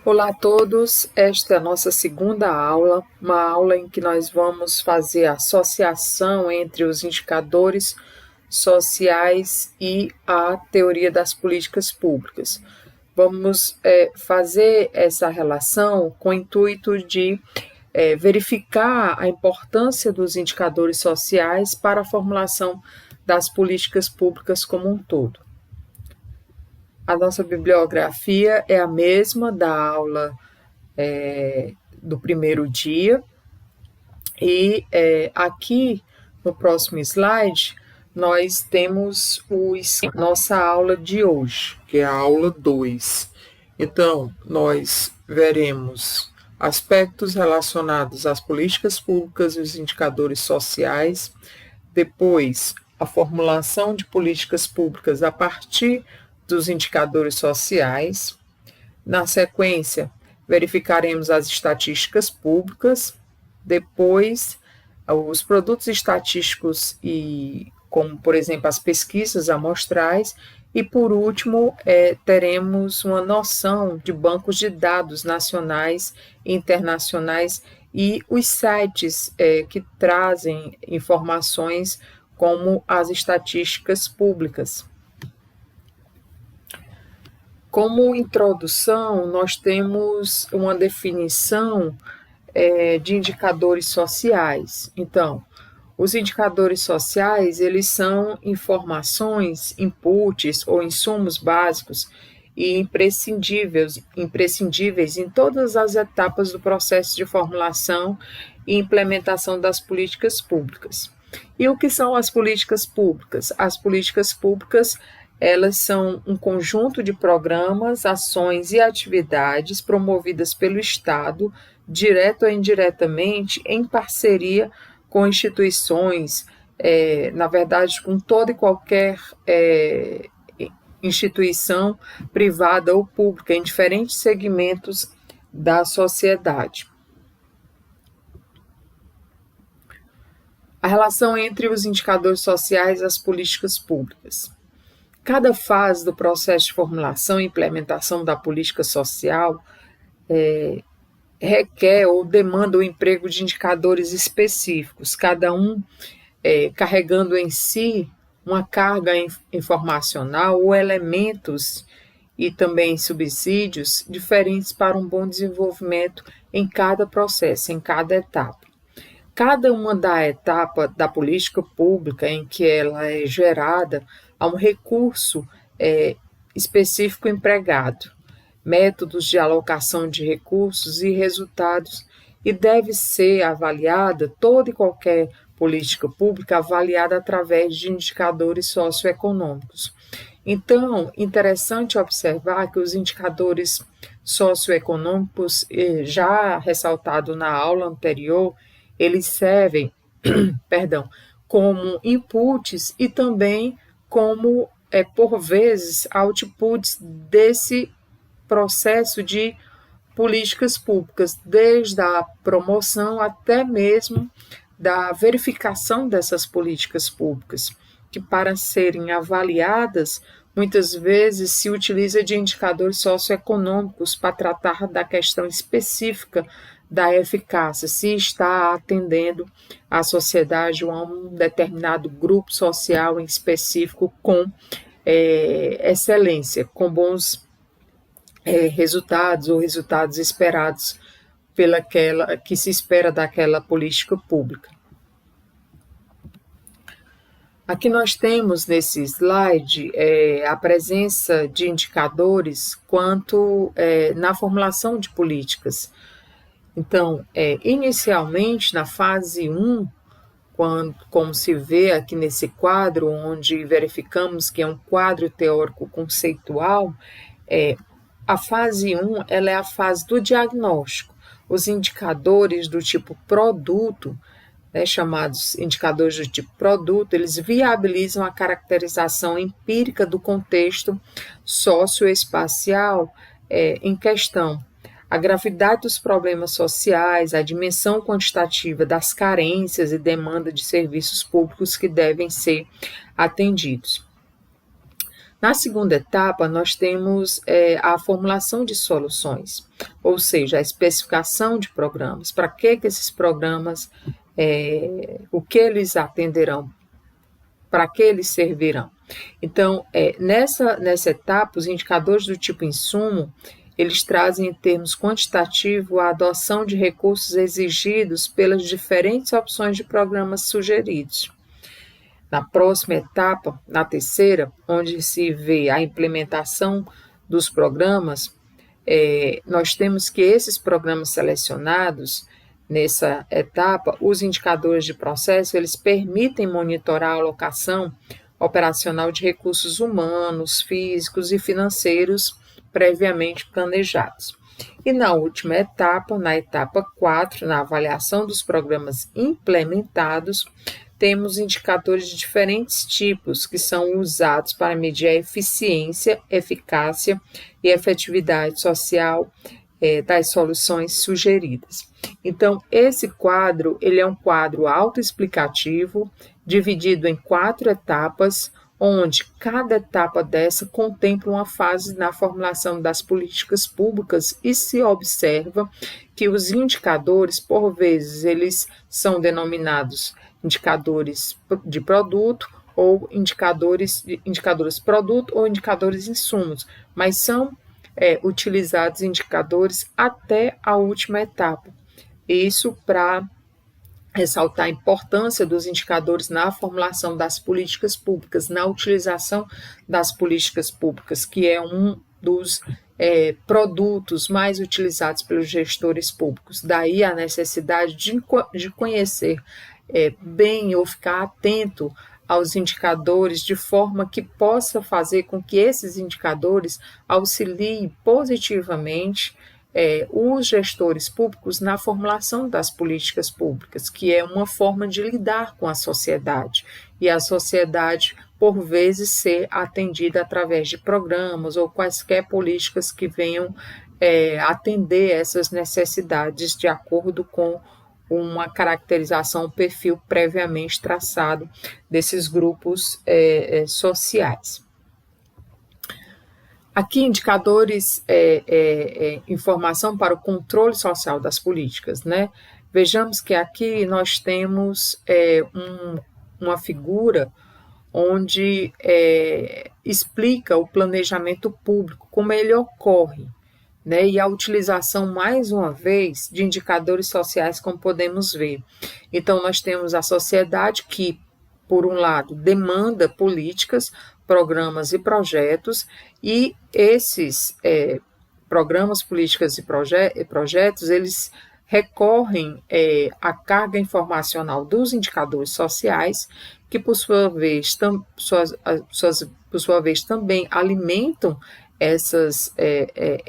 Olá a todos, esta é a nossa segunda aula, uma aula em que nós vamos fazer a associação entre os indicadores sociais e a teoria das políticas públicas. Vamos fazer essa relação com o intuito de verificar a importância dos indicadores sociais para a formulação das políticas públicas como um todo. A nossa bibliografia é a mesma da aula do primeiro dia, e aqui no próximo slide nós temos nossa aula de hoje, que é a aula 2. Então, nós veremos aspectos relacionados às políticas públicas e os indicadores sociais, depois a formulação de políticas públicas a partir dos indicadores sociais. Na sequência, verificaremos as estatísticas públicas, depois os produtos estatísticos como por exemplo as pesquisas amostrais, e por último teremos uma noção de bancos de dados nacionais e internacionais e os sites que trazem informações como as estatísticas públicas. Como introdução, nós temos uma definição de indicadores sociais. Então, os indicadores sociais, eles são informações, inputs ou insumos básicos e imprescindíveis em todas as etapas do processo de formulação e implementação das políticas públicas. E o que são as políticas públicas? As políticas públicas, elas são um conjunto de programas, ações e atividades promovidas pelo Estado, direto ou indiretamente, em parceria com instituições, na verdade, com toda e qualquer instituição privada ou pública, em diferentes segmentos da sociedade. A relação entre os indicadores sociais e as políticas públicas. Cada fase do processo de formulação e implementação da política social requer ou demanda o emprego de indicadores específicos, cada um carregando em si uma carga informacional ou elementos e também subsídios diferentes para um bom desenvolvimento em cada processo, em cada etapa. Cada uma da etapa da política pública em que ela é gerada, há um recurso específico empregado, métodos de alocação de recursos e resultados, e deve ser avaliada toda e qualquer política pública avaliada através de indicadores socioeconômicos. Então, interessante observar que os indicadores socioeconômicos, já ressaltado na aula anterior, eles servem, como inputs e também como, por vezes, outputs desse processo de políticas públicas, desde a promoção até mesmo da verificação dessas políticas públicas, que para serem avaliadas, muitas vezes se utiliza de indicadores socioeconômicos para tratar da questão específica da eficácia, se está atendendo a sociedade ou a um determinado grupo social em específico com excelência, com bons resultados ou resultados esperados pelaquela que se espera daquela política pública. Aqui nós temos nesse slide a presença de indicadores quanto na formulação de políticas. Então, inicialmente, na fase 1, como se vê aqui nesse quadro, onde verificamos que é um quadro teórico conceitual, a fase 1 ela é a fase do diagnóstico. Os indicadores do tipo produto, chamados indicadores do tipo produto, eles viabilizam a caracterização empírica do contexto socioespacial em questão, a gravidade dos problemas sociais, a dimensão quantitativa das carências e demanda de serviços públicos que devem ser atendidos. Na segunda etapa, nós temos a formulação de soluções, ou seja, a especificação de programas. Para que esses programas, o que eles atenderão, para que eles servirão. Então, nessa etapa, os indicadores do tipo insumo, eles trazem em termos quantitativos a adoção de recursos exigidos pelas diferentes opções de programas sugeridos. Na próxima etapa, na terceira, onde se vê a implementação dos programas, nós temos que esses programas selecionados, nessa etapa, os indicadores de processo, eles permitem monitorar a alocação operacional de recursos humanos, físicos e financeiros previamente planejados. E na última etapa, na etapa 4, na avaliação dos programas implementados, temos indicadores de diferentes tipos que são usados para medir a eficiência, eficácia e efetividade social das soluções sugeridas. Então, esse quadro, ele é um quadro autoexplicativo, dividido em 4 etapas, onde cada etapa dessa contempla uma fase na formulação das políticas públicas e se observa que os indicadores, por vezes, eles são denominados indicadores de produto ou indicadores produto ou indicadores insumos, mas são utilizados indicadores até a última etapa. Isso para ressaltar a importância dos indicadores na formulação das políticas públicas, na utilização das políticas públicas, que é um dos produtos mais utilizados pelos gestores públicos. Daí a necessidade de conhecer bem ou ficar atento aos indicadores de forma que possa fazer com que esses indicadores auxiliem positivamente os gestores públicos na formulação das políticas públicas, que é uma forma de lidar com a sociedade, e a sociedade, por vezes, ser atendida através de programas ou quaisquer políticas que venham atender essas necessidades de acordo com uma caracterização, um perfil previamente traçado desses grupos sociais. Aqui, indicadores, informação para o controle social das políticas, né? Vejamos que aqui nós temos uma figura onde explica o planejamento público, como ele ocorre, né? E a utilização, mais uma vez, de indicadores sociais, como podemos ver. Então, nós temos a sociedade que, por um lado, demanda políticas, programas e projetos, e esses programas, políticas e projetos, eles recorrem à carga informacional dos indicadores sociais, que, por sua vez, também alimentam essas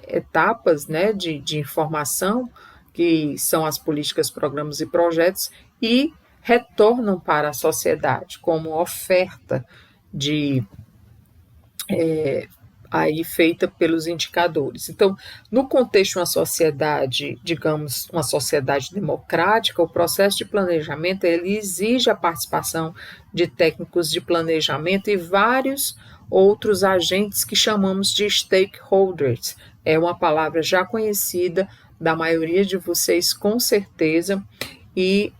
etapas, né, de informação, que são as políticas, programas e projetos, e retornam para a sociedade como oferta aí feita pelos indicadores. Então, no contexto de uma sociedade, digamos, uma sociedade democrática, o processo de planejamento ele exige a participação de técnicos de planejamento e vários outros agentes que chamamos de stakeholders. É uma palavra já conhecida da maioria de vocês, com certeza, e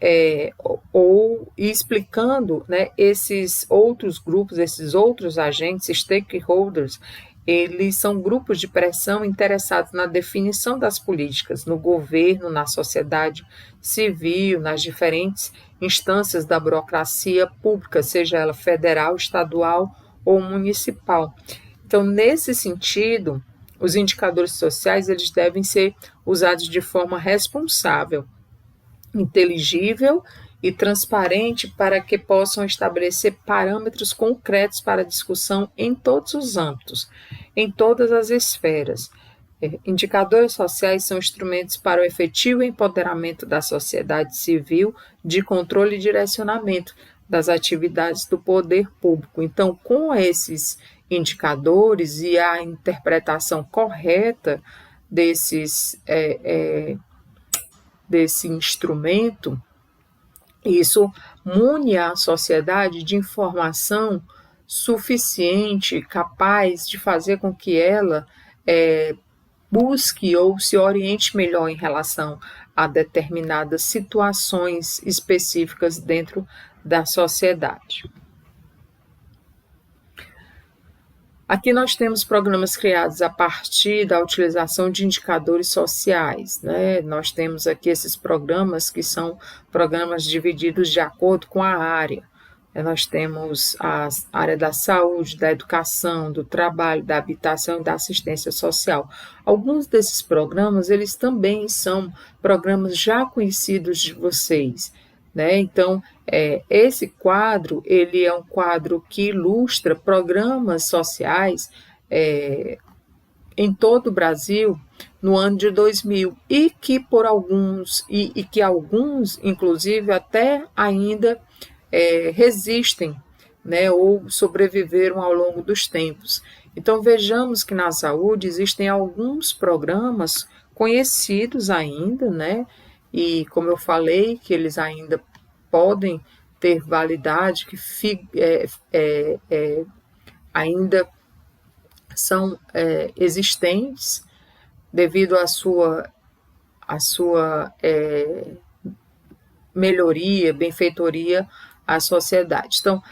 explicando, né, esses outros grupos, esses outros agentes, stakeholders, eles são grupos de pressão interessados na definição das políticas, no governo, na sociedade civil, nas diferentes instâncias da burocracia pública, seja ela federal, estadual ou municipal. Então, nesse sentido, os indicadores sociais eles devem ser usados de forma responsável, inteligível e transparente para que possam estabelecer parâmetros concretos para discussão em todos os âmbitos, em todas as esferas. Indicadores sociais são instrumentos para o efetivo empoderamento da sociedade civil, de controle e direcionamento das atividades do poder público. Então, com esses indicadores e a interpretação correta desse instrumento, isso mune a sociedade de informação suficiente, capaz de fazer com que ela busque ou se oriente melhor em relação a determinadas situações específicas dentro da sociedade. Aqui nós temos programas criados a partir da utilização de indicadores sociais, né? Nós temos aqui esses programas que são programas divididos de acordo com a área. Nós temos a área da saúde, da educação, do trabalho, da habitação e da assistência social. Alguns desses programas, eles também são programas já conhecidos de vocês, né? Então, esse quadro, ele é um quadro que ilustra programas sociais em todo o Brasil no ano de 2000 e que por alguns, e que alguns, inclusive, até ainda resistem, né, ou sobreviveram ao longo dos tempos. Então, vejamos que na saúde existem alguns programas conhecidos ainda, né, e como eu falei, que eles ainda podem ter validade, que ainda são existentes devido à sua melhoria, benfeitoria à sociedade. Então,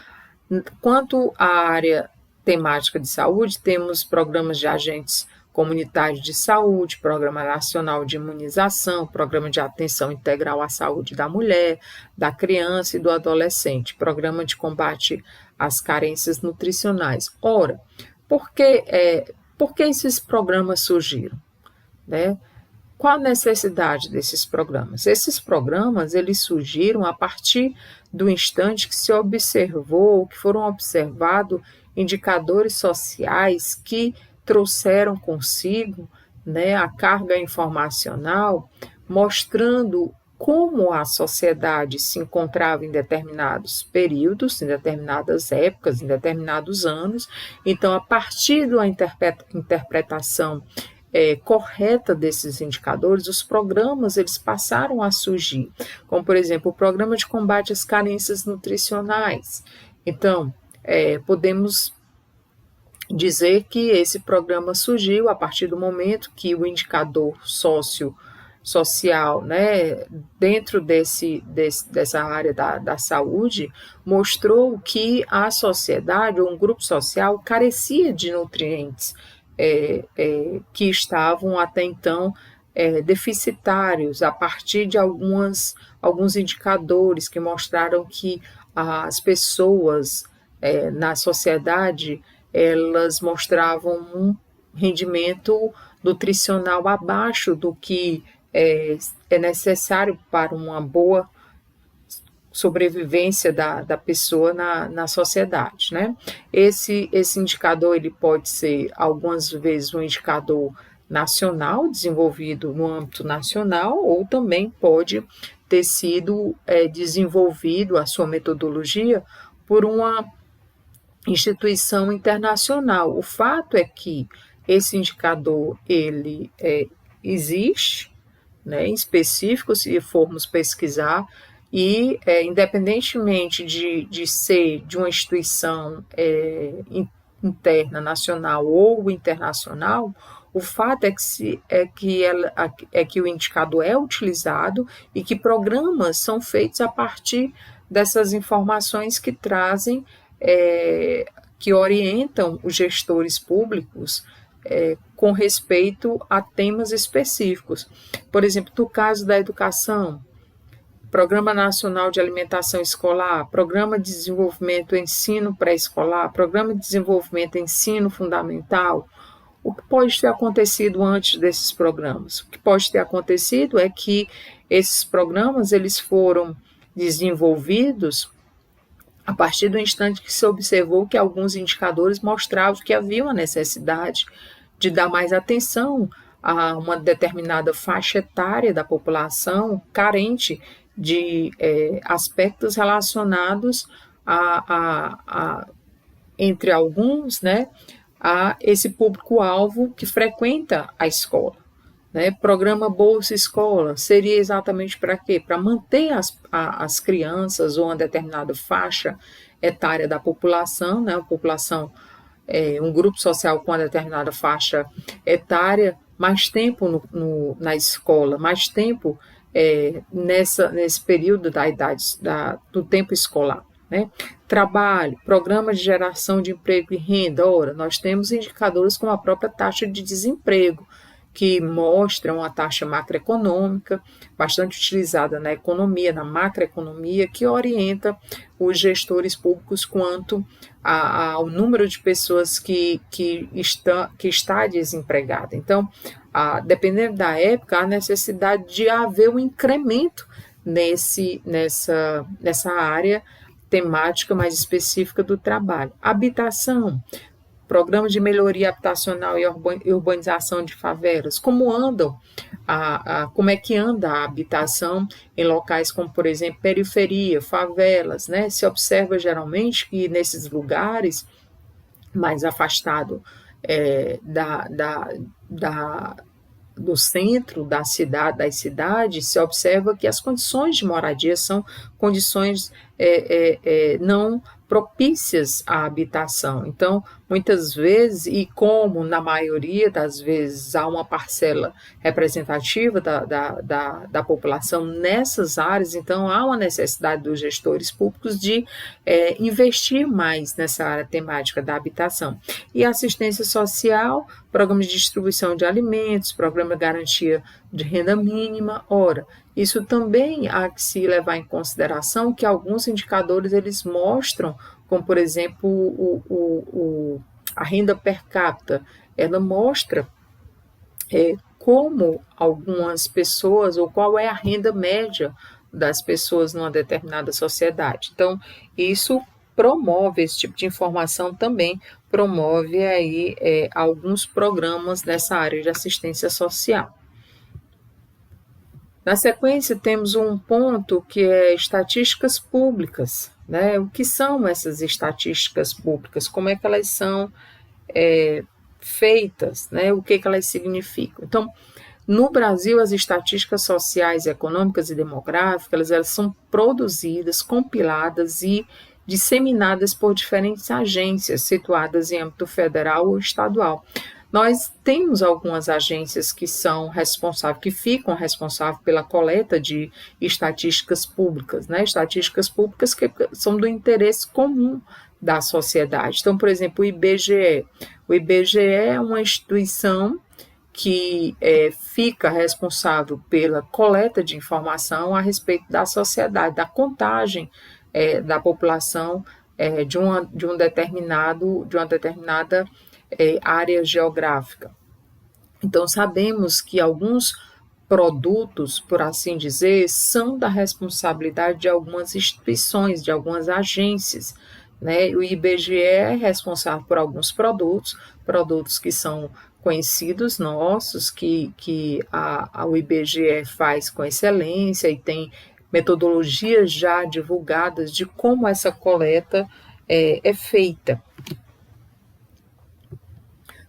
quanto à área temática de saúde, temos programas de agentes comunitários de saúde, Programa Nacional de Imunização, Programa de Atenção Integral à Saúde da Mulher, da Criança e do Adolescente, Programa de Combate às Carências Nutricionais. Ora, por que esses programas surgiram, né? Qual a necessidade desses programas? Esses programas, eles surgiram a partir do instante que se observou, que foram observados indicadores sociais que trouxeram consigo, né, a carga informacional, mostrando como a sociedade se encontrava em determinados períodos, em determinadas épocas, em determinados anos. Então, a partir da interpretação correta desses indicadores, os programas eles passaram a surgir, como por exemplo o Programa de Combate às Carências Nutricionais. Então, podemos dizer que esse programa surgiu a partir do momento que o indicador social, né, dentro dessa área da saúde, mostrou que a sociedade ou um grupo social carecia de nutrientes que estavam até então deficitários, a partir de alguns indicadores que mostraram que as pessoas na sociedade elas mostravam um rendimento nutricional abaixo do que é necessário para uma boa sobrevivência da pessoa na sociedade, né? Esse indicador ele pode ser algumas vezes um indicador nacional, desenvolvido no âmbito nacional, ou também pode ter sido desenvolvido a sua metodologia por uma instituição internacional. O fato é que esse indicador ele existe, né, em específico, se formos pesquisar, e independentemente de ser de uma instituição interna, nacional ou internacional, o fato é que o indicador é utilizado e que programas são feitos a partir dessas informações que trazem, que orientam os gestores públicos com respeito a temas específicos. Por exemplo, no caso da educação, Programa Nacional de Alimentação Escolar, Programa de Desenvolvimento Ensino Pré-Escolar, Programa de Desenvolvimento Ensino Fundamental. O que pode ter acontecido antes desses programas? O que pode ter acontecido é que esses programas eles foram desenvolvidos a partir do instante que se observou que alguns indicadores mostravam que havia uma necessidade de dar mais atenção a uma determinada faixa etária da população carente de aspectos relacionados entre alguns, né, a esse público-alvo que frequenta a escola. Né? Programa Bolsa Escola seria exatamente para quê? Para manter as crianças ou uma determinada faixa etária da população, né? A população um grupo social com uma determinada faixa etária, mais tempo na escola, mais tempo nesse período da idade, do tempo escolar. Né? Trabalho, programa de geração de emprego e renda. Ora, nós temos indicadores como a própria taxa de desemprego, que mostram a taxa macroeconômica, bastante utilizada na economia, na macroeconomia, que orienta os gestores públicos quanto ao número de pessoas que está desempregada. Então, dependendo da época, há necessidade de haver um incremento nessa área temática mais específica do trabalho. Habitação, programa de melhoria habitacional e urbanização de favelas, como é que anda a habitação em locais como, por exemplo, periferia, favelas, né? Se observa geralmente que nesses lugares mais afastados do centro das cidades, se observa que as condições de moradia são condições não propícias à habitação. Então, muitas vezes, e como na maioria das vezes há uma parcela representativa da população nessas áreas, então há uma necessidade dos gestores públicos de investir mais nessa área temática da habitação. E assistência social, programa de distribuição de alimentos, programa de garantia de renda mínima. Ora, isso também há que se levar em consideração que alguns indicadores eles mostram, como por exemplo a renda per capita, ela mostra como algumas pessoas, ou qual é a renda média das pessoas numa determinada sociedade. Então, isso promove, esse tipo de informação também promove aí alguns programas nessa área de assistência social. Na sequência, temos um ponto que é estatísticas públicas. Né? O que são essas estatísticas públicas? Como é que elas são feitas? Né? O que elas significam? Então, no Brasil, as estatísticas sociais, econômicas e demográficas, elas são produzidas, compiladas e disseminadas por diferentes agências situadas em âmbito federal ou estadual. Nós temos algumas agências que ficam responsáveis pela coleta de estatísticas públicas, né? Estatísticas públicas que são do interesse comum da sociedade. Então, por exemplo, o IBGE. O IBGE é uma instituição que fica responsável pela coleta de informação a respeito da sociedade, da contagem da população de uma determinada área geográfica. Então, sabemos que alguns produtos, por assim dizer, são da responsabilidade de algumas instituições, de algumas agências. Né? O IBGE é responsável por alguns produtos que são conhecidos nossos, que o IBGE faz com excelência e tem metodologias já divulgadas de como essa coleta é feita.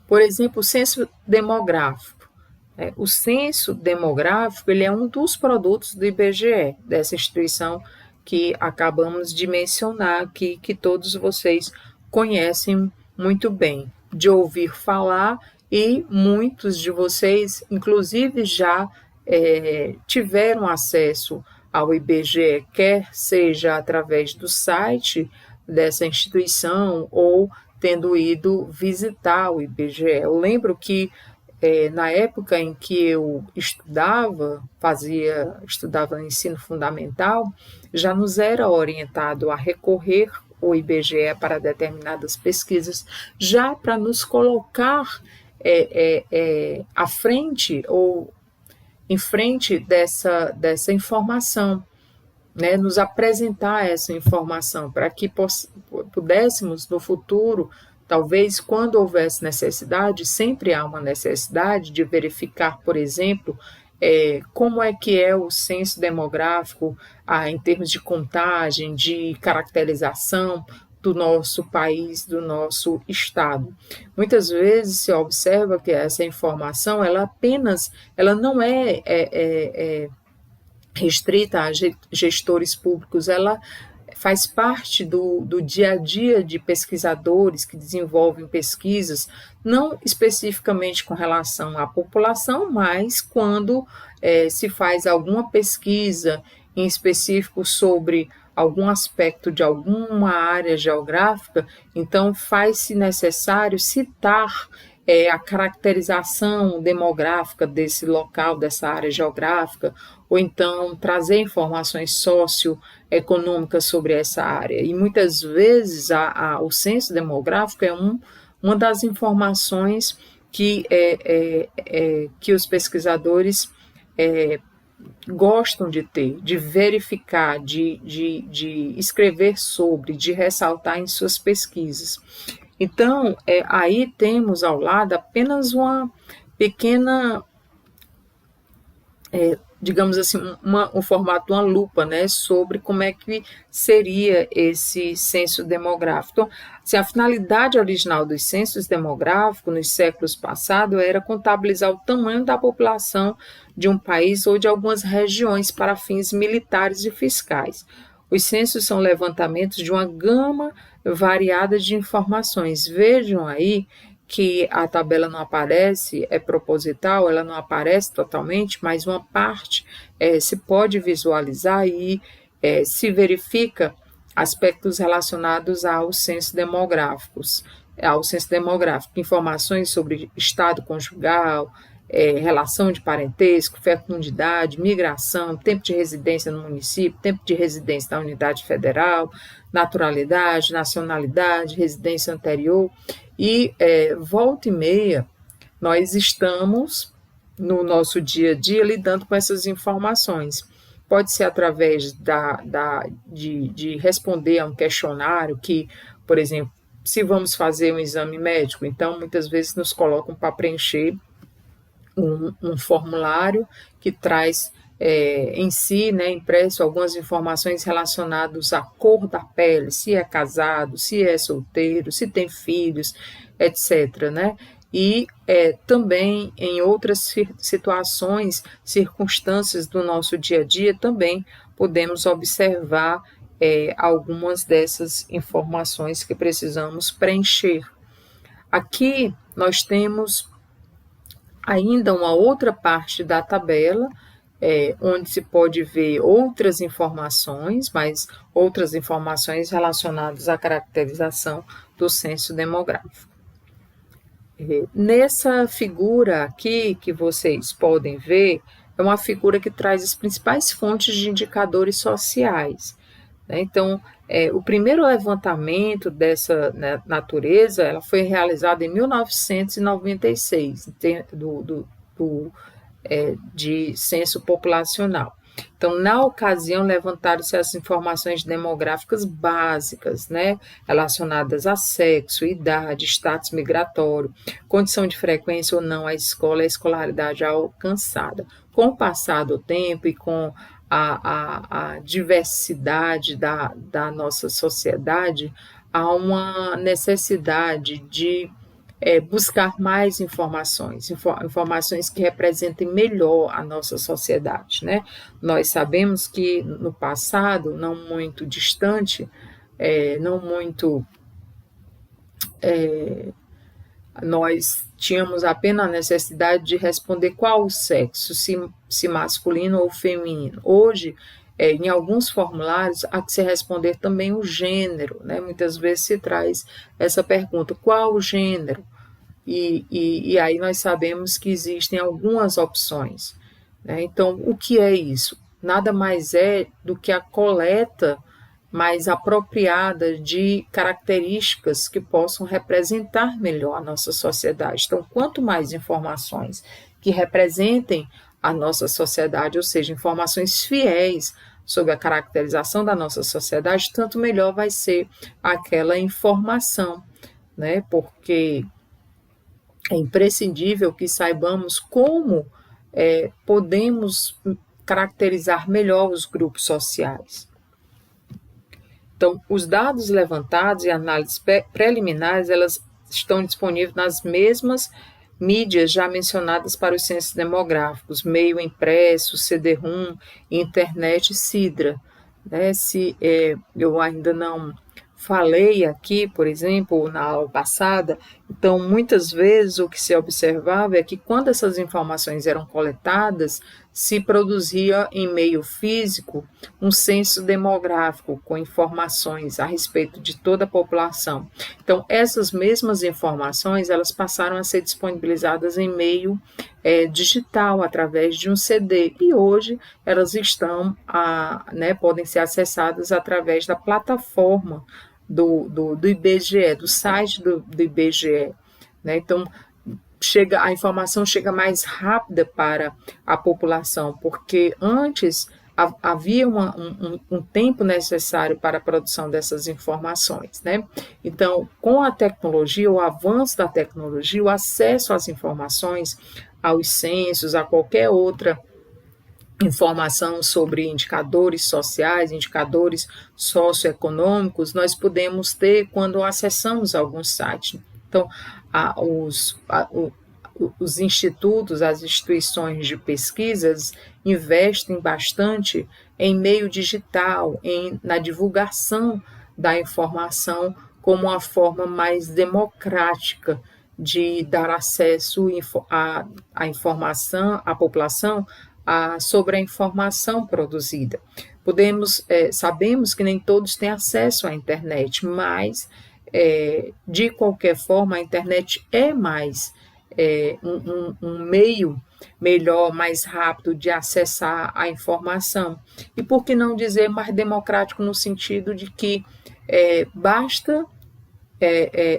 Por exemplo, o censo demográfico. O censo demográfico ele é um dos produtos do IBGE, dessa instituição que acabamos de mencionar aqui, que todos vocês conhecem muito bem, de ouvir falar, e muitos de vocês, inclusive, já tiveram acesso ao IBGE, quer seja através do site dessa instituição ou tendo ido visitar o IBGE. Eu lembro que na época em que eu estudava no ensino fundamental, já nos era orientado a recorrer ao IBGE para determinadas pesquisas, já para nos colocar à frente ou em frente dessa informação, né, nos apresentar essa informação para que pudéssemos no futuro, talvez quando houvesse necessidade, sempre há uma necessidade de verificar, por exemplo, como é que é o censo demográfico em termos de contagem, de caracterização do nosso país, do nosso estado. Muitas vezes se observa que essa informação ela não é restrita a gestores públicos, ela faz parte do dia a dia de pesquisadores que desenvolvem pesquisas, não especificamente com relação à população, mas quando se faz alguma pesquisa em específico sobre algum aspecto de alguma área geográfica, então faz-se necessário citar a caracterização demográfica desse local, dessa área geográfica, ou então trazer informações socioeconômicas sobre essa área. E muitas vezes o censo demográfico é uma das informações que os pesquisadores gostam de ter, de verificar, de escrever sobre, de ressaltar em suas pesquisas. Então, aí temos ao lado apenas uma pequena, digamos assim, um formato de uma lupa, né, sobre como é que seria esse censo demográfico. Então, assim, a finalidade original dos censos demográficos nos séculos passados era contabilizar o tamanho da população de um país ou de algumas regiões para fins militares e fiscais. Os censos são levantamentos de uma gama variada de informações. Vejam aí que a tabela não aparece, é proposital, ela não aparece totalmente, mas uma parte se pode visualizar e se verifica aspectos relacionados ao censo demográfico, informações sobre estado conjugal, relação de parentesco, fecundidade, migração, tempo de residência no município, tempo de residência na unidade federal, naturalidade, nacionalidade, residência anterior. E volta e meia, nós estamos no nosso dia a dia lidando com essas informações. Pode ser através de responder a um questionário que, por exemplo, se vamos fazer um exame médico, então muitas vezes nos colocam para preencher um formulário que traz em si, né, impresso algumas informações relacionadas à cor da pele, se é casado, se é solteiro, se tem filhos, etc., né? E também em outras situações, circunstâncias do nosso dia a dia, também podemos observar algumas dessas informações que precisamos preencher. Aqui nós temos ainda uma outra parte da tabela, onde se pode ver outras informações, mas outras informações relacionadas à caracterização do censo demográfico. Nessa figura aqui que vocês podem ver, é uma figura que traz as principais fontes de indicadores sociais. Então, o primeiro levantamento dessa natureza ela foi realizado em 1996, de censo populacional. Então, na ocasião, levantaram-se as informações demográficas básicas, né, relacionadas a sexo, idade, status migratório, condição de frequência ou não à escola, a escolaridade alcançada. Com o passar do tempo e com a diversidade da nossa sociedade, há uma necessidade de buscar mais informações que representem melhor a nossa sociedade, né? Nós sabemos que no passado, não muito distante, nós tínhamos apenas a necessidade de responder qual o sexo, se masculino ou feminino. Hoje, em alguns formulários, há que se responder também o gênero, né? Muitas vezes se traz essa pergunta, qual o gênero? E aí nós sabemos que existem algumas opções, né? Então, o que é isso? Nada mais é do que a coleta mais apropriada de características que possam representar melhor a nossa sociedade. Então, quanto mais informações que representem a nossa sociedade, ou seja, informações fiéis sobre a caracterização da nossa sociedade, tanto melhor vai ser aquela informação, né? Porque é imprescindível que saibamos como podemos caracterizar melhor os grupos sociais. Então, os dados levantados e análises preliminares, elas estão disponíveis nas mesmas mídias já mencionadas para os censos demográficos, meio impresso, CD-ROM, internet e Sidra. né? Se eu ainda não falei aqui, por exemplo, na aula passada, então muitas vezes o que se observava é que quando essas informações eram coletadas, se produzia em meio físico um censo demográfico com informações a respeito de toda a população. Então, essas mesmas informações, elas passaram a ser disponibilizadas em meio digital, através de um CD, e hoje elas estão, podem ser acessadas através da plataforma do IBGE, do site do IBGE, né? Então, a informação chega mais rápida para a população, porque antes havia um tempo necessário para a produção dessas informações, né? Então, com a tecnologia, o avanço da tecnologia, o acesso às informações, aos censos, a qualquer outra informação sobre indicadores sociais, indicadores socioeconômicos, nós podemos ter quando acessamos algum site. Então, os institutos, as instituições de pesquisas investem bastante em meio digital, na divulgação da informação como uma forma mais democrática de dar acesso à informação, à população, sobre a informação produzida. Sabemos que nem todos têm acesso à internet, mas, de qualquer forma, a internet é mais um meio melhor, mais rápido de acessar a informação. E por que não dizer mais democrático no sentido de que basta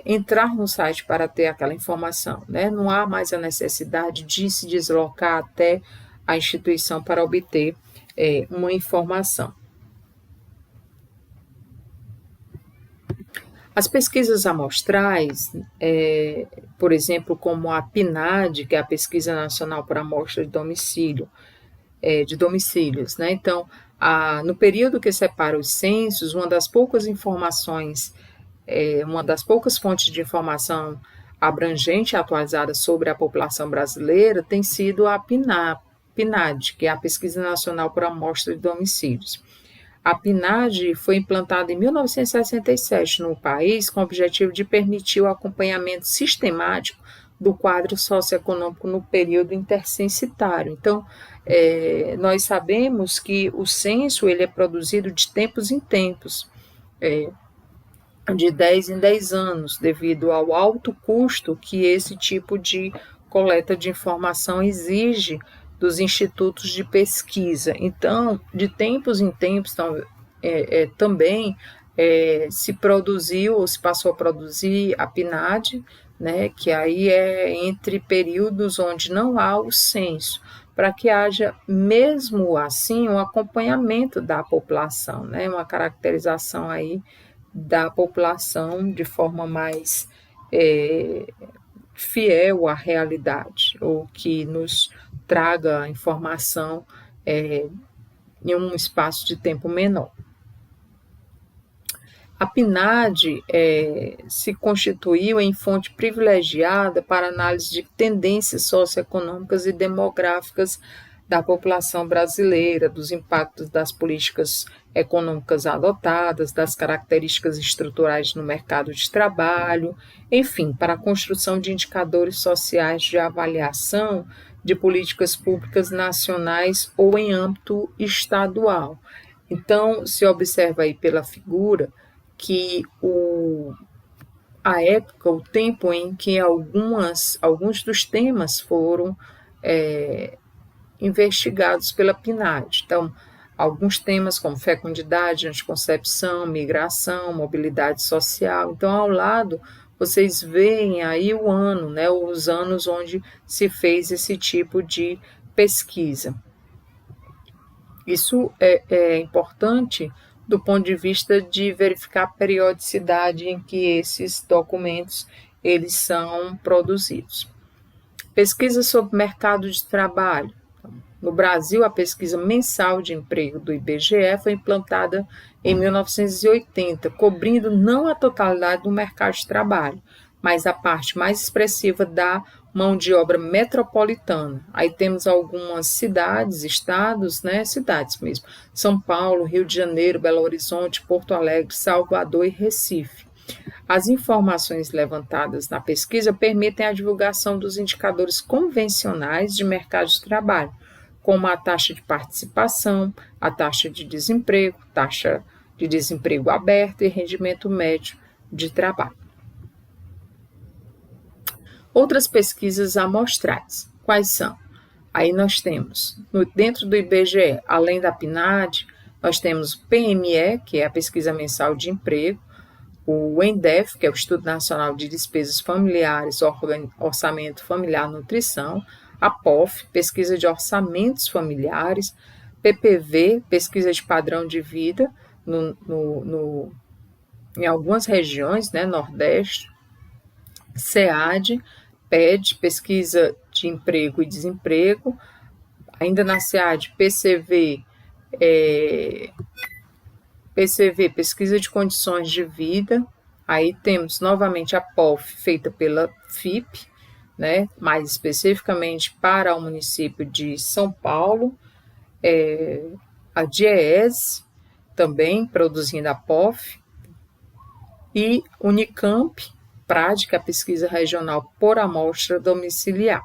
entrar no site para ter aquela informação, né? Não há mais a necessidade de se deslocar até a instituição para obter uma informação. As pesquisas amostrais, por exemplo, como a PNAD, que é a Pesquisa Nacional por Amostra de Domicílio, de domicílios, né? Então, no período que separa os censos, uma das poucas fontes de informação abrangente e atualizada sobre a população brasileira tem sido a PNAD, que é a Pesquisa Nacional por Amostra de Domicílios. A PNAD foi implantada em 1967 no país com o objetivo de permitir o acompanhamento sistemático do quadro socioeconômico no período intercensitário. Então, nós sabemos que o censo ele é produzido de tempos em tempos, de 10 em 10 anos, devido ao alto custo que esse tipo de coleta de informação exige dos institutos de pesquisa. Então, de tempos em tempos, também se produziu ou se passou a produzir a PNAD, né, que aí é entre períodos onde não há o censo, para que haja, mesmo assim, um acompanhamento da população, né, uma caracterização aí da população de forma mais fiel à realidade, ou que nos traga a informação em um espaço de tempo menor. A PNAD se constituiu em fonte privilegiada para análise de tendências socioeconômicas e demográficas da população brasileira, dos impactos das políticas econômicas adotadas, das características estruturais no mercado de trabalho, enfim, para a construção de indicadores sociais de avaliação de políticas públicas nacionais ou em âmbito estadual. Então, se observa aí pela figura que a época, o tempo em que alguns dos temas foram investigados pela PNAD. Então, alguns temas como fecundidade, anticoncepção, migração, mobilidade social. Então, ao lado, vocês veem aí o ano, né, os anos onde se fez esse tipo de pesquisa. Isso é importante do ponto de vista de verificar a periodicidade em que esses documentos eles são produzidos. Pesquisa sobre mercado de trabalho. No Brasil, a pesquisa mensal de emprego do IBGE foi implantada em 1980, cobrindo não a totalidade do mercado de trabalho, mas a parte mais expressiva da mão de obra metropolitana. Aí temos algumas cidades, estados, né, cidades mesmo, São Paulo, Rio de Janeiro, Belo Horizonte, Porto Alegre, Salvador e Recife. As informações levantadas na pesquisa permitem a divulgação dos indicadores convencionais de mercado de trabalho, como a taxa de participação, a taxa de desemprego aberto e rendimento médio de trabalho. Outras pesquisas amostrais, quais são? Aí nós temos, dentro do IBGE, além da PNAD, nós temos o PME, que é a pesquisa mensal de emprego, o ENDEF, que é o Estudo Nacional de Despesas Familiares, Orçamento Familiar Nutrição, a POF, Pesquisa de Orçamentos Familiares, PPV, Pesquisa de Padrão de Vida em algumas regiões, né, Nordeste, SEAD, PED, Pesquisa de Emprego e Desemprego, ainda na SEAD, PCV, Pesquisa de Condições de Vida. Aí temos novamente a POF, feita pela FIP, né, mais especificamente para o município de São Paulo, a DIEESE, também produzindo a POF, e Unicamp, prática, pesquisa regional por amostra domiciliar.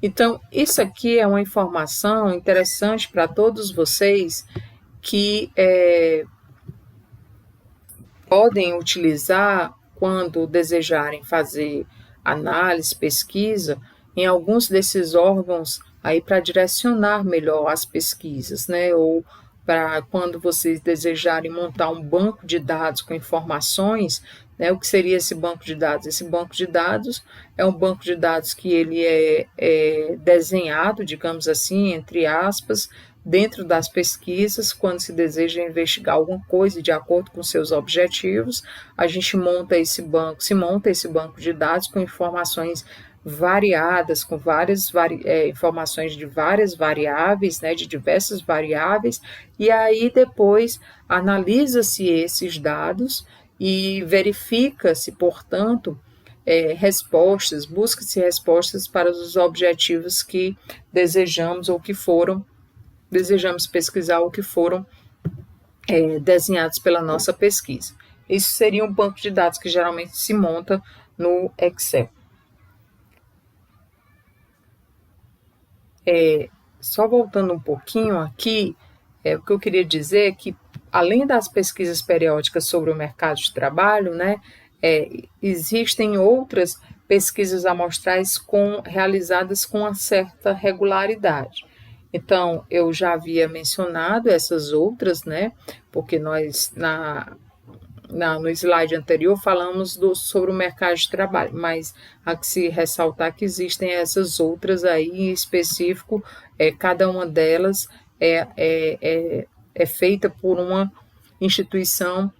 Então, isso aqui é uma informação interessante para todos vocês que podem utilizar quando desejarem fazer análise, pesquisa, em alguns desses órgãos aí para direcionar melhor as pesquisas, né? Ou para quando vocês desejarem montar um banco de dados com informações, né? O que seria esse banco de dados? Esse banco de dados é um banco de dados que ele é desenhado, digamos assim, entre aspas, dentro das pesquisas, quando se deseja investigar alguma coisa de acordo com seus objetivos, a gente se monta esse banco de dados com informações variadas, com várias informações de várias variáveis, né, de diversas variáveis, e aí depois analisa-se esses dados e verifica-se, portanto, busca-se respostas para os objetivos que desejamos ou que desejamos pesquisar ou que foram desenhados pela nossa pesquisa. Isso seria um banco de dados que geralmente se monta no Excel. Só voltando um pouquinho aqui, o que eu queria dizer é que, além das pesquisas periódicas sobre o mercado de trabalho, né, existem outras pesquisas amostrais realizadas com uma certa regularidade. Então, eu já havia mencionado essas outras, né, porque nós, no slide anterior, falamos sobre o mercado de trabalho, mas há que se ressaltar que existem essas outras aí em específico, cada uma delas é feita por uma instituição,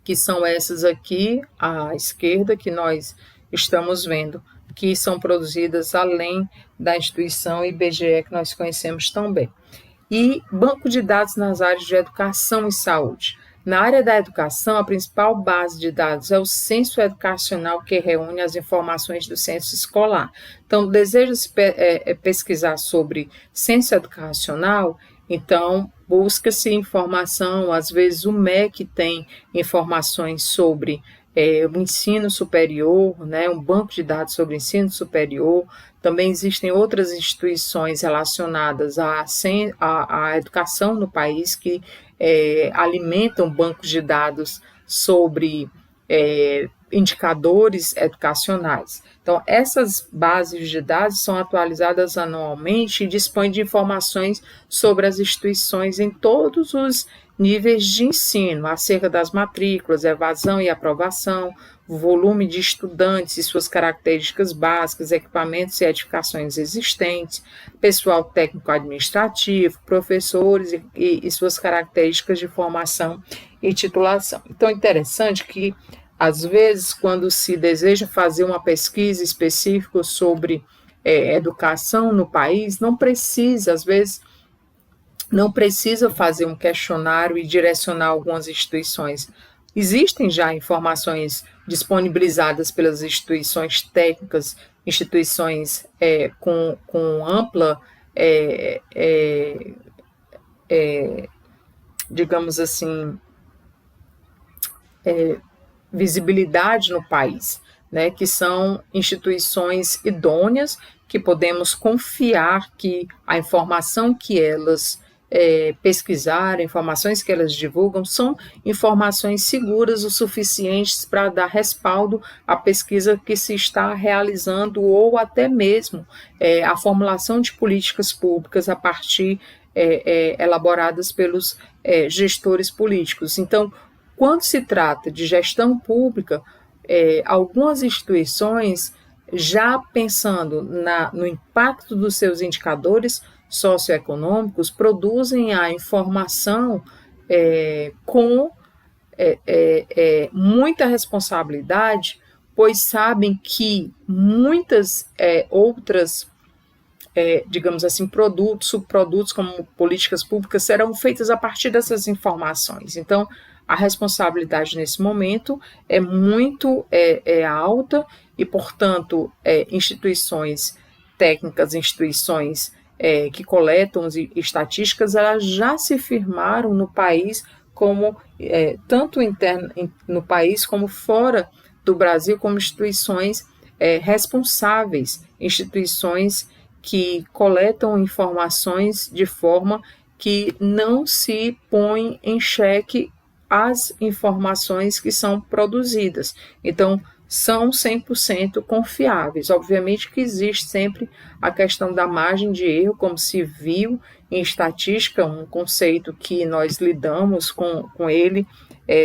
que são essas aqui, à esquerda, que nós estamos vendo, que são produzidas além da instituição IBGE, que nós conhecemos tão bem. E banco de dados nas áreas de educação e saúde. Na área da educação, a principal base de dados é o censo educacional, que reúne as informações do censo escolar. Então, deseja-se pesquisar sobre censo educacional, então busca-se informação, às vezes o MEC tem informações sobre o ensino superior, né, um banco de dados sobre ensino superior. Também existem outras instituições relacionadas à educação no país que alimentam bancos de dados sobre indicadores educacionais. Então, essas bases de dados são atualizadas anualmente e dispõem de informações sobre as instituições em todos os níveis de ensino, acerca das matrículas, evasão e aprovação, volume de estudantes e suas características básicas, equipamentos e edificações existentes, pessoal técnico-administrativo, professores e suas características de formação e titulação. Então, é interessante que, às vezes, quando se deseja fazer uma pesquisa específica sobre educação no país, não precisa, às vezes, não precisa fazer um questionário e direcionar algumas instituições. Existem já informações disponibilizadas pelas instituições técnicas instituições com ampla, digamos assim, visibilidade no país, né, que são instituições idôneas, que podemos confiar que a informação que elas pesquisaram, informações que elas divulgam, são informações seguras o suficientes para dar respaldo à pesquisa que se está realizando ou até mesmo a formulação de políticas públicas a partir elaboradas pelos gestores políticos. Então, quando se trata de gestão pública, algumas instituições, já pensando no impacto dos seus indicadores socioeconômicos, produzem a informação com muita responsabilidade, pois sabem que muitas outras, digamos assim, produtos, subprodutos como políticas públicas serão feitas a partir dessas informações. Então, a responsabilidade nesse momento é muito alta e, portanto, instituições técnicas, instituições que coletam estatísticas, elas já se firmaram no país como, tanto no país como fora do Brasil, como instituições responsáveis, instituições que coletam informações de forma que não se põe em xeque as informações que são produzidas. Então, são 100% confiáveis. Obviamente que existe sempre a questão da margem de erro, como se viu em estatística, um conceito que nós lidamos com ele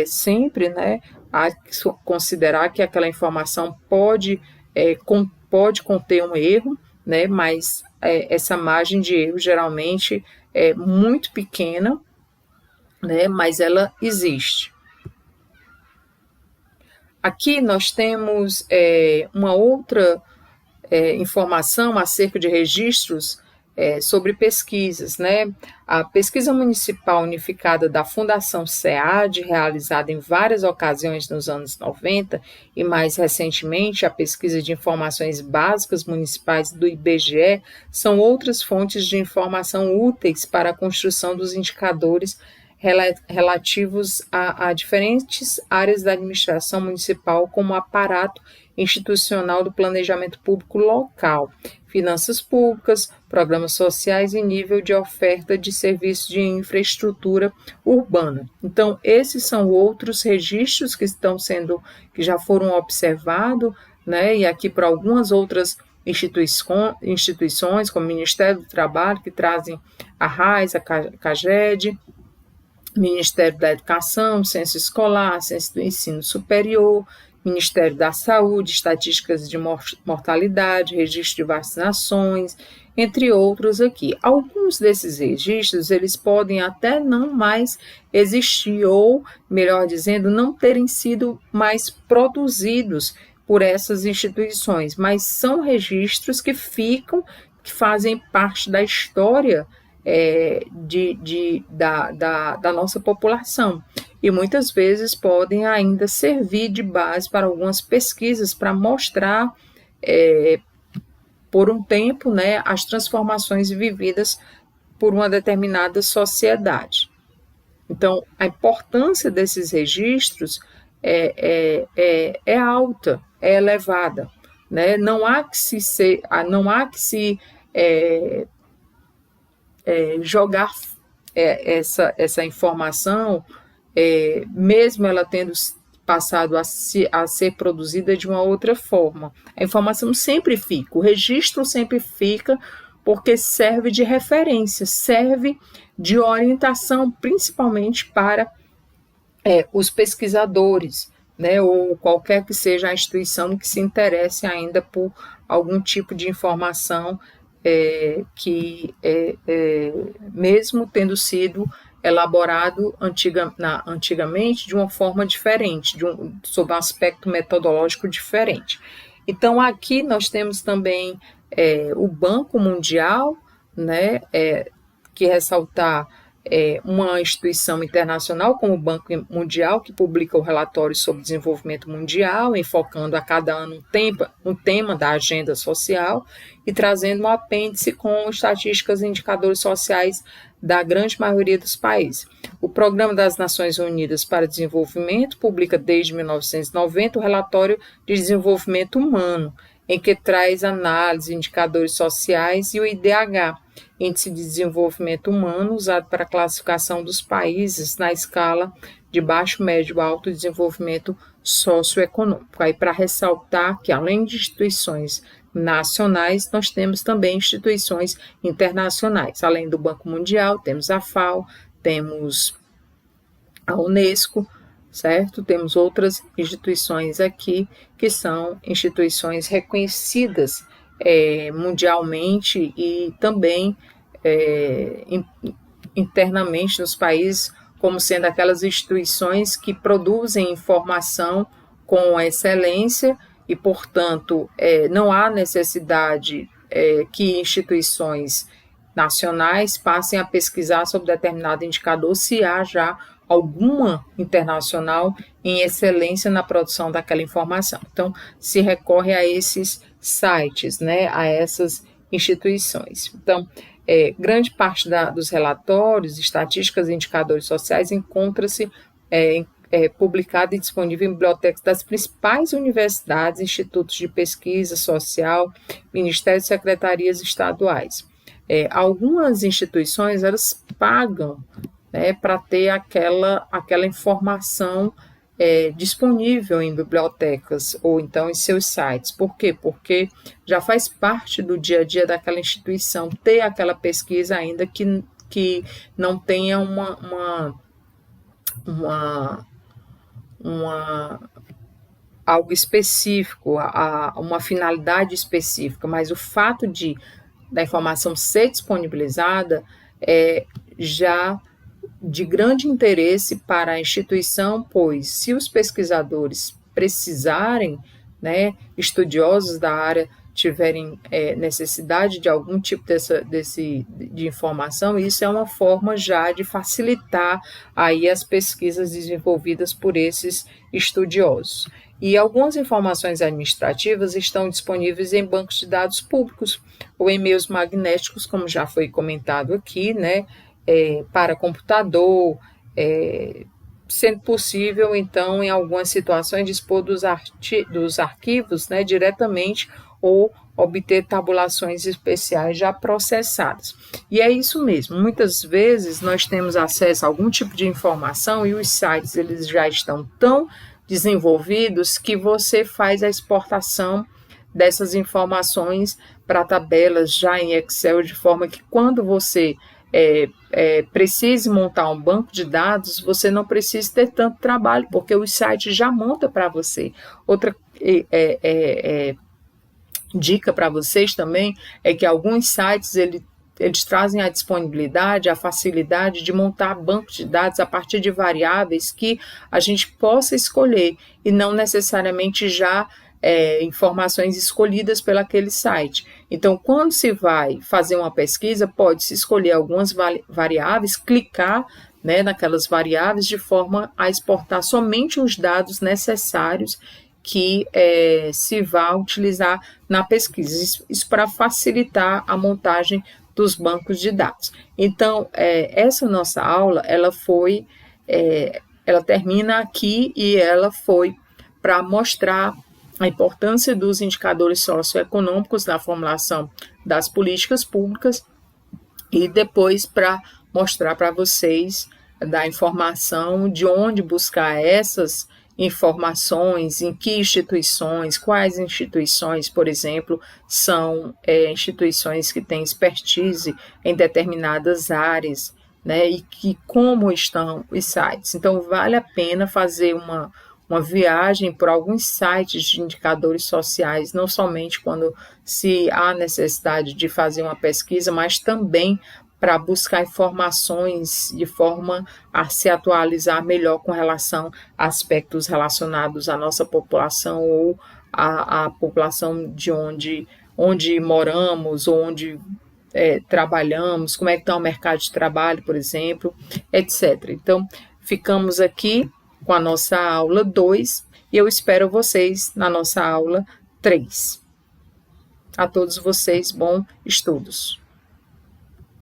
sempre, né? Há que considerar que aquela informação pode conter um erro, né? Mas essa margem de erro geralmente é muito pequena, né? Mas ela existe. Aqui nós temos uma outra informação acerca de registros sobre pesquisas, né? A pesquisa municipal unificada da Fundação SEAD, realizada em várias ocasiões nos anos 90, e mais recentemente a pesquisa de informações básicas municipais do IBGE, são outras fontes de informação úteis para a construção dos indicadores relativos a diferentes áreas da administração municipal, como aparato institucional do planejamento público local, finanças públicas, programas sociais e nível de oferta de serviços de infraestrutura urbana. Então, esses são outros registros que já foram observados, né? E aqui para algumas outras instituições, como o Ministério do Trabalho, que trazem a RAIS, a CAGED, Ministério da Educação, Censo Escolar, Censo do Ensino Superior, Ministério da Saúde, Estatísticas de Mortalidade, Registro de Vacinações, entre outros aqui. Alguns desses registros, eles podem até não mais existir, ou, melhor dizendo, não terem sido mais produzidos por essas instituições, mas são registros que fazem parte da história da nossa população, e muitas vezes podem ainda servir de base para algumas pesquisas para mostrar por um tempo, né, as transformações vividas por uma determinada sociedade. Então, a importância desses registros é alta, é elevada, né? Não há que se jogar essa informação, mesmo ela tendo passado a ser produzida de uma outra forma. A informação sempre fica, o registro sempre fica, porque serve de referência, serve de orientação, principalmente para os pesquisadores, né, ou qualquer que seja a instituição que se interesse ainda por algum tipo de informação que, mesmo tendo sido elaborado antigamente de uma forma diferente, sob um aspecto metodológico diferente. Então, aqui nós temos também o Banco Mundial, né, que ressaltar uma instituição internacional como o Banco Mundial, que publica o relatório sobre desenvolvimento mundial, enfocando a cada ano um tema da agenda social e trazendo um apêndice com estatísticas e indicadores sociais da grande maioria dos países. O Programa das Nações Unidas para Desenvolvimento publica desde 1990 o relatório de desenvolvimento humano, em que traz análise, indicadores sociais e o IDH, Índice de Desenvolvimento Humano, usado para a classificação dos países na escala de baixo, médio, alto desenvolvimento socioeconômico. Aí, para ressaltar que, além de instituições nacionais, nós temos também instituições internacionais. Além do Banco Mundial, temos a FAO, temos a Unesco, certo? Temos outras instituições aqui que são instituições reconhecidas mundialmente e também internamente nos países como sendo aquelas instituições que produzem informação com excelência e, portanto, não há necessidade que instituições nacionais passem a pesquisar sobre determinado indicador se há já alguma internacional em excelência na produção daquela informação. Então, se recorre a esses sites, né, a essas instituições. Então, grande parte dos relatórios, estatísticas e indicadores sociais encontra-se publicado e disponível em bibliotecas das principais universidades, institutos de pesquisa social, ministérios e secretarias estaduais. Algumas instituições, elas pagam, né, para ter aquela informação disponível em bibliotecas ou então em seus sites. Por quê? Porque já faz parte do dia a dia daquela instituição ter aquela pesquisa, ainda que não tenha algo específico, uma finalidade específica, mas o fato da informação ser disponibilizada já de grande interesse para a instituição, pois se os pesquisadores precisarem, né, estudiosos da área tiverem necessidade de algum tipo de informação, isso é uma forma já de facilitar aí as pesquisas desenvolvidas por esses estudiosos. E algumas informações administrativas estão disponíveis em bancos de dados públicos ou em meios magnéticos, como já foi comentado aqui, né, para computador, sendo possível, então, em algumas situações, dispor dos arquivos, né, diretamente ou obter tabulações especiais já processadas. E é isso mesmo, muitas vezes nós temos acesso a algum tipo de informação e os sites eles já estão tão desenvolvidos que você faz a exportação dessas informações para tabelas já em Excel, de forma que quando você precise montar um banco de dados, você não precisa ter tanto trabalho, porque o site já monta para você. Outra dica para vocês também é que alguns sites eles trazem a disponibilidade, a facilidade de montar bancos de dados a partir de variáveis que a gente possa escolher e não necessariamente já informações escolhidas pelaquele site. Então, quando se vai fazer uma pesquisa, pode-se escolher algumas variáveis, clicar, né, naquelas variáveis de forma a exportar somente os dados necessários que se vai utilizar na pesquisa. Isso para facilitar a montagem dos bancos de dados. Então, essa nossa aula, ela termina aqui e ela foi para mostrar a importância dos indicadores socioeconômicos na formulação das políticas públicas e depois para mostrar para vocês da informação de onde buscar essas informações, em que instituições, quais instituições, por exemplo, são instituições que têm expertise em determinadas áreas, né, e como estão os sites. Então, vale a pena fazer uma viagem por alguns sites de indicadores sociais, não somente quando se há necessidade de fazer uma pesquisa, mas também para buscar informações de forma a se atualizar melhor com relação a aspectos relacionados à nossa população ou à população de onde moramos, ou onde trabalhamos, como é que está o mercado de trabalho, por exemplo, etc. Então, ficamos aqui com a nossa aula 2 e eu espero vocês na nossa aula 3. A todos vocês, bons estudos!